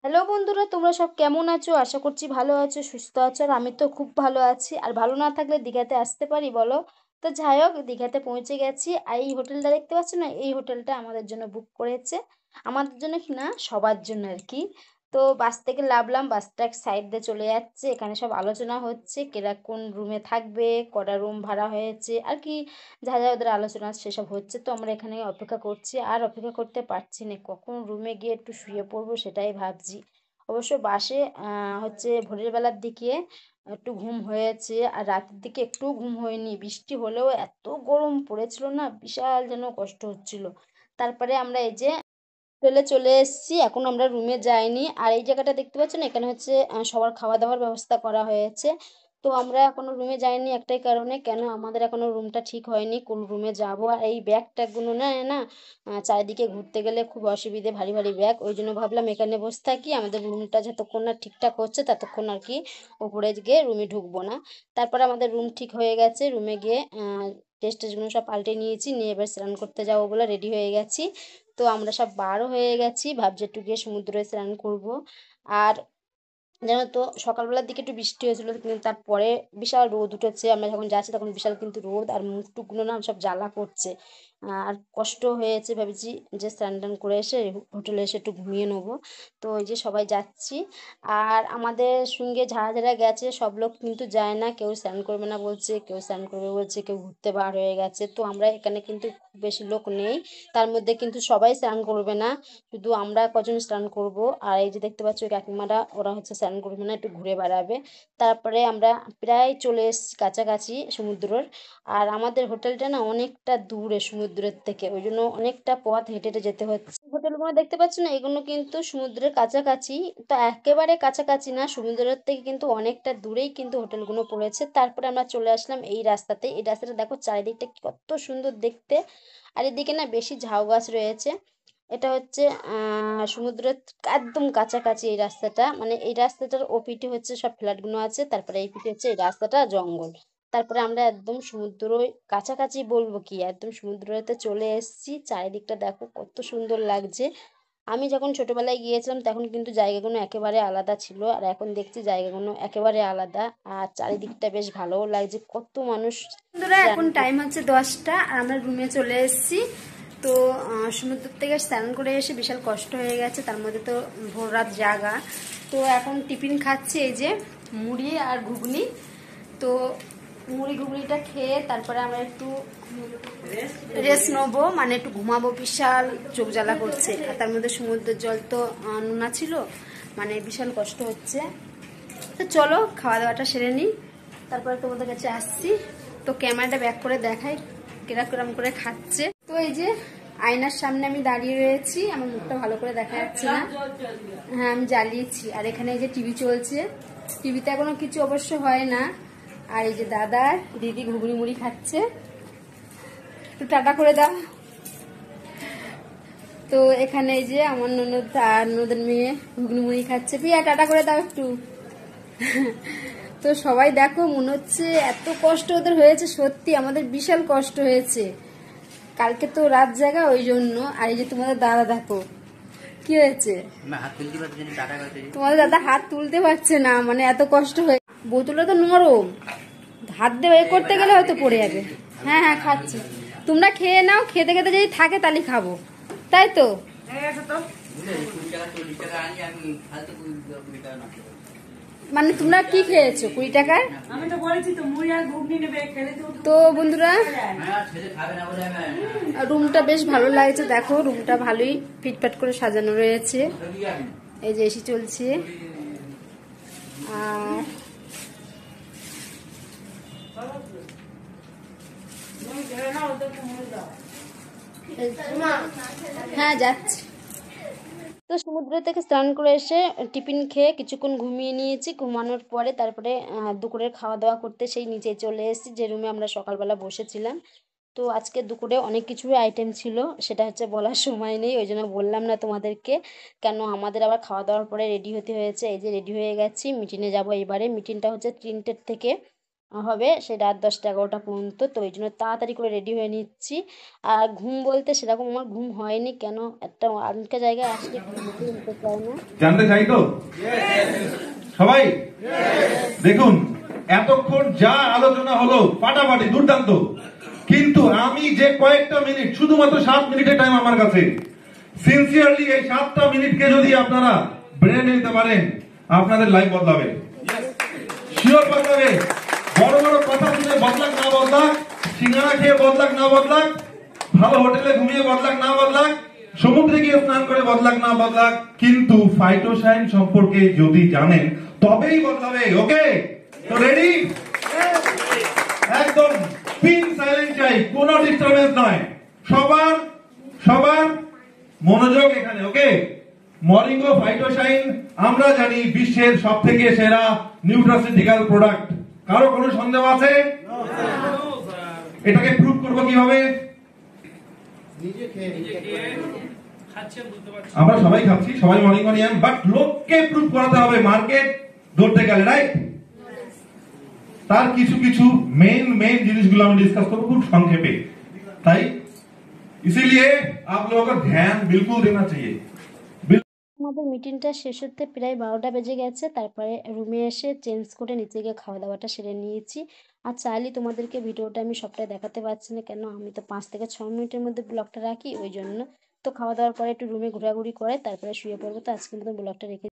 Hello বন্ধুরা, তোমরা সব কেমন আছো? আশা করছি ভালো আছো, সুস্থ আছো। আর আমি তো খুব ভালো আছি। আর ভালো না থাকলে দীঘাতে আসতে পারি বলো? তো যাই হোক, দীঘাতে পৌঁছে গেছি। আর এই হোটেলটা দেখতে পাচ্ছ না, এই হোটেলটা আমাদের জন্য বুক করেছে। আমাদের জন্য কি না, সবার জন্য আর কি। তো বাস থেকে নামলাম, বাসটা এক সাইড দিয়ে চলে যাচ্ছে। এখানে সব আলোচনা হচ্ছে কেরা কোন রুমে থাকবে, কটা রুম ভাড়া হয়েছে আর কি, যা যা ওদের আলোচনা সেসব হচ্ছে। তো আমরা এখানে অপেক্ষা করছি, আর অপেক্ষা করতে পারছি না, কখন রুমে গিয়ে একটু শুয়ে পড়বো সেটাই ভাবছি। অবশ্য বাসে হচ্ছে ভোরের বেলার দিকে একটু ঘুম হয়েছে, আর রাতের দিকে একটু ঘুম হয়নি। বৃষ্টি হলেও এত গরম পড়েছিল না, বিশাল যেন কষ্ট হচ্ছিল। তারপরে আমরা এই যে হোটেলে চলে এসেছি, এখন আমরা রুমে যাইনি। আর এই জায়গাটা দেখতে পাচ্ছ না, এখানে হচ্ছে সবার খাওয়া দাওয়ার ব্যবস্থা করা হয়েছে। তো আমরা এখনো রুমে যাইনি একটাই কারণে, কেন আমাদের এখনো রুমটা ঠিক হয়নি কোন রুমে যাব। আর এই ব্যাগ ট্যাগগুলো না না চারিদিকে ঘুরতে গেলে খুব অসুবিধে, ভারী ভারী ব্যাগ। ওই জন্য ভাবলাম এখানে বসে থাকি, আমাদের রুমটা যতক্ষণ না ঠিকঠাক হচ্ছে ততক্ষণ আর কি ওপরে গিয়ে রুমে ঢুকবো না। তারপর আমাদের রুম ঠিক হয়ে গেছে, রুমে গিয়ে ড্রেস টেসগুলো সব পাল্টে নিয়েছি, নিয়ে এবার স্নান করতে যাবো বলে রেডি হয়ে গেছি। তো আমরা সব বারও হয়ে গেছি, ভাবছি একটু গিয়ে সমুদ্রে স্নান করব। আর জানো তো, সকালবেলার দিকে একটু বৃষ্টি হয়েছিল, কিন্তু তারপরে বিশাল রোদ উঠেছে। আমরা যখন যাচ্ছি তখন বিশাল কিন্তু রোদ, আর মুখ টুকগুলো না সব জ্বালা করছে। আর কষ্ট হয়েছে, ভেবেছি যে স্নান টান করে এসে হোটেলে এসে একটু ঘুমিয়ে নেবো। তো ওই যে সবাই যাচ্ছি। আর আমাদের সঙ্গে যারা যারা গেছে সব লোক কিন্তু যায় না, কেউ স্নান করবে না বলছে, কেউ স্নান করবে বলছে, কেউ ঘুরতে বার হয়ে গেছে। তো আমরা এখানে কিন্তু খুব বেশি লোক নেই, তার মধ্যে কিন্তু সবাই স্নান করবে না, শুধু আমরা কজন স্নান করব। আর এই যে দেখতে পাচ্ছ ওই কাকিমারা, ওরা হচ্ছে স্নান করবে না, একটু ঘুরে বেড়াবে। তারপরে আমরা প্রায় চলে এসেছি কাছাকাছি সমুদ্রের। আর আমাদের হোটেলটা না অনেকটা দূরে সমুদ্রের থেকে, ওই জন্য অনেকটা পথ হেঁটে হেঁটে যেতে হচ্ছে। হোটেলগুলো দেখতে পাচ্ছ না, এগুলো কিন্তু সমুদ্রের কাছাকাছি। তো একেবারে কাছাকাছি না, সমুদ্রের থেকে কিন্তু অনেকটা দূরেই কিন্তু হোটেলগুলো পড়েছে। তারপরে আমরা চলে আসলাম এই রাস্তাতে। এই রাস্তাটা দেখো চারিদিকটা কত সুন্দর দেখতে। আর এদিকে না বেশি ঝাউ গাছ রয়েছে। এটা হচ্ছে সমুদ্রের একদম কাছাকাছি এই রাস্তাটা, মানে এই রাস্তাটার ও পিঠে হচ্ছে সব ফ্ল্যাটগুলো আছে, তারপরে এই পিঠে হচ্ছে এই রাস্তাটা জঙ্গল। তারপরে আমরা একদম সমুদ্র কাছাকাছি বলবো কি, একদম সমুদ্রতে চলে এসেছি। চারিদিকটা দেখো কত সুন্দর লাগছে। আমি যখন ছোটবেলায় গিয়েছিলাম তখন কিন্তু জায়গাগুলো একেবারে আলাদা ছিল, আর এখন দেখছি জায়গাগুলো একেবারে আলাদা। আর চারিদিকটা বেশ ভালোও লাগছে, কত মানুষ। বন্ধুরা, এখন টাইম হচ্ছে 10টা, আর আমরা রুমে চলে এসেছি। তো সমুদ্র থেকে স্নান করে এসে বিশাল কষ্ট হয়ে গেছে, তার মধ্যে তো ভোর রাত জাগা। তো এখন টিফিন খাচ্ছি, এই যে মুড়ি আর ঘুগনি। তো মুড়ি ঘুগনিটা খেয়ে তারপরে আমরা একটু রেস্ট নেবো, মানে একটু ঘুমাবো। বিশাল চোখ জ্বালা করছে, আর তার মধ্যে সমুদ্রের জল তো নোনা ছিল, মানে বিশাল কষ্ট হচ্ছে। তো চলো খাওয়া দাওয়াটা সেরে নিই, তারপরে তোমাদের কাছে আসছি। তো ক্যামেরাটা ব্যাক করে দেখাই কিরকম করে খাচ্ছে। তো এই যে আয়নার সামনে আমি দাঁড়িয়ে রয়েছি, আমার মুখটা ভালো করে দেখা যাচ্ছে না। হ্যাঁ, আমি জ্বালিয়েছি। আর এখানে এই যে টিভি চলছে, টিভিতে এখনো কিছু অবশ্য হয় না। আর এই যে দাদার দিদি ঘুগনি মুড়ি খাচ্ছে, একটু টাটা করে দাও। তো এখানে এই যে আমার ননদ আর ননদের মেয়ে ঘুগনি মুড়ি খাচ্ছে। পিয়া টাটা করে দাও একটু। তো সবাই দেখো, মনে হচ্ছে এত কষ্ট ওদের হয়েছে, সত্যি আমাদের বিশাল কষ্ট হয়েছে। কালকে তো রাত জাগা, ওই জন্য। আর এই যে তোমাদের দাদা দেখো কি হয়েছে, তোমাদের দাদা হাত তুলতে পারছে না, মানে এত কষ্ট হয়ে। বোতলটা তো নরম, হাত দিয়ে এ করতে গেলে হয়তো পড়ে যাবে। হ্যাঁ হ্যাঁ, খাচ্ছি। তোমরা খেয়ে নাও, খেতে খেতে যদি থাকে তাহলে খাবো, তাই তো? মানে তোমরা কি খেয়েছো 20 টাকায়? আমি তো বলেছি তো মুড়ি আর ঘুগনি নেবে, খেলে তো বন্ধুরা রুমটা বেশ ভালো লাগছে, দেখো রুমটা ভালোই ফিটফাট করে সাজানো রয়েছে। এই যে এসি চলছে। আর হ্যাঁ, যাচ্ছি। তো সমুদ্র থেকে স্নান করে এসে টিফিন খেয়ে কিছুক্ষণ ঘুমিয়ে নিয়েছি। ঘুমানোর পরে তারপরে দুপুরের খাওয়া দাওয়া করতে সেই নিচে চলে এসেছি, যে রুমে আমরা সকালবেলা বসেছিলাম। তো আজকে দুপুরে অনেক কিছুই আইটেম ছিল, সেটা হচ্ছে বলার সময় নেই, ওই জন্য বললাম না তোমাদেরকে। কেন আমাদের আবার খাওয়া দাওয়ার পরে রেডি হতে হয়েছে। এই যে রেডি হয়ে গেছি, মিটিংয়ে যাব এবারে। মিটিংটা হচ্ছে 3টের থেকে। হবে সেই রাত 10টা 11টা পর্যন্ত। তো এই জন্য তাড়াতাড়ি করে রেডি হয়ে নিচ্ছি। আর ঘুম বলতে সেরকম আমার ঘুম হয়নি, কেন একটা আনকা জায়গায় আসলে ঘুম মোটেই হতে চায় না। জানতে চাই তো সবাই? দেখুন, এতক্ষণ যা আলোচনা হলো ফাটাফাটি দুর্দান্ত, কিন্তু আমি যে কয়েকটা মিনিট, শুধুমাত্র 7 মিনিটের টাইম আমার কাছে, সিনসিয়ারলি এই 7টা মিনিটকে যদি আপনারা ব্রেনে নিতে পারেন, আপনাদের লাইফ বদলাবে, শিওর বদলাবে। বড় বড় কথা শুনে বদলাক না বদলাক, সিঙ্গারা খেয়ে বদলাক না বদলাক, ভালো হোটেলে ঘুমিয়ে বদলাক না বদলাক, সমুদ্রে গিয়ে স্নান করে বদলাক না বদলাক, কিন্তু ফাইটোসাইন সম্পর্কে যদি জানেন তবেই বদলাবে। ওকে, তো রেডি? একদম পিন সাইলেন্ট চাই, কোনো ডিস্টারবেন্স নয়, সবার সবার মনোযোগ এখানে। ওকে, মরিঙ্গো ফাইটোসাইন আমরা জানি বিশ্বের সবথেকে সেরা নিউট্রাসিউটিক্যাল প্রোডাক্ট। কারো কোনো সন্দেহ আছে? এটাকে প্রুভ করব কিভাবে? আমরা সবাই খাচ্ছি, সবাই মর্নিং নিয়ম, বাট লোককে প্রুভ করাতে হবে মার্কেট ধরতে গেলে, রাইট? তার কিছু কিছু মেন জিনিসগুলো আমি ডিসকাস করবো খুব সংক্ষেপে, তাই इसीलिए आप लोगों को ध्यान बिल्कुल देना चाहिए। আমাদের মিটিংটা শেষ হতে প্রায় 12টা বেজে গেছে। তারপরে রুমে এসে চেঞ্জ করে নিচে গিয়ে খাওয়া দাওয়াটা সেরে নিয়েছি। আর চাইলে তোমাদেরকে ভিডিওটা আমি সবটাই দেখাতে পারছি না, কেন আমি তো 5 থেকে 6 মিনিটের মধ্যে ব্লগটা রাখি, ওই জন্য। তো খাওয়া দাওয়ার পরে একটু রুমে ঘোরাঘুরি করে তারপরে শুয়ে পড়বো। তো আজকের মতো ব্লগটা রেখে